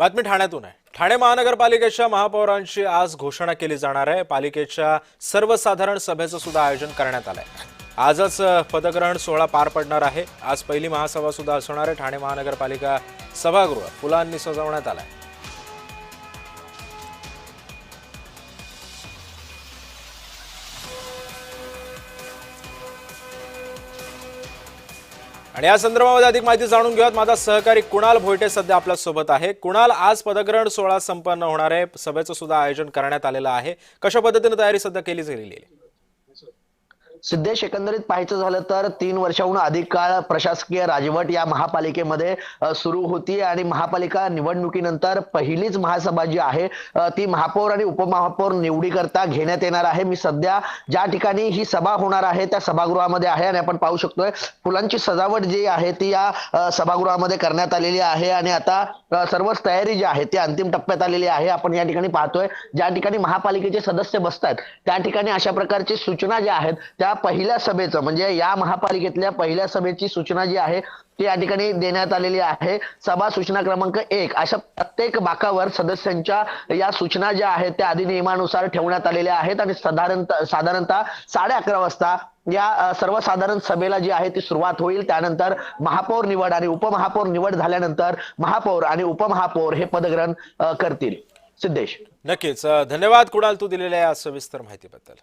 बातमी ठाण्यातून आहे। ठाणे महानगरपालिकेच्या महापौरांची आज घोषणा केली जाणार आहे। पालिकेच्या सर्वसाधारण सभेचं सुद्धा आयोजन करण्यात आलंय। आजच पदग्रहण सोहळा पार पडणार आहे। आज पहिली महासभा सुद्धा असणार आहे। ठाणे महानगरपालिका सभागृह फुलांनी सजवण्यात आलंय। आणि या संदर्भामध्ये अधिक माहिती जाणून घेऊयात। माझा सहकारी कुणाल भोयटे सध्या आपल्या सोबत आहे। कुणाल, आज पदग्रहण सोहळा संपन्न होणार आहे, सभेचं सुद्धा आयोजन करण्यात आलेलं आहे। कशा पद्धतीने तयारी सध्या केली गेलेली आहे? सिद्धेश, एकंदरीत पाहायचं झालं तर 3 वर्षाहून अधिक काळ प्रशासकीय राजवट या महापालिकेमध्ये सुरू होती आणि महापालिका निवडणुकीनंतर पहिलीच महासभा जी आहे ती महापौर आणि उपमहापौर निवडीकरता घेण्यात येणार आहे। मी सध्या ज्या ठिकाणी ही सभा होणार आहे त्या सभागृहामध्ये आहे आणि आपण पाहू शकतोय फुलांची सजावट जी आहे ती या सभागृहामध्ये करण्यात आलेली आहे आणि आता सर्वच तयारी जी आहे ती अंतिम टप्प्यात आलेली आहे। आपण या ठिकाणी पाहतोय ज्या ठिकाणी महापालिकेचे सदस्य बसतात त्या ठिकाणी अशा प्रकारची सूचना ज्या आहेत त्या पहिल्या सभेचं म्हणजे या महापालिकेतल्या पहिल्या सभेची सूचना जी आहे ती या ठिकाणी देण्यात आलेली आहे। सभा सूचना क्रमांक 1 अशा प्रत्येक बाकावर सदस्यांच्या या सूचना ज्या आहेत त्या अधिनियमानुसार ठेवण्यात आलेल्या आहेत आणि साधारणतः 11:30 वाजता या सर्वसाधारण सभेला जी आहे ती सुरुवात होईल। त्यानंतर महापौर निवड आणि उपमहापौर निवड झाल्यानंतर महापौर आणि उपमहापौर हे पदग्रहण करतील। सिद्धेश, नक्कीच धन्यवाद कुणाल, तू दिलेल्या या सविस्तर माहितीबद्दल।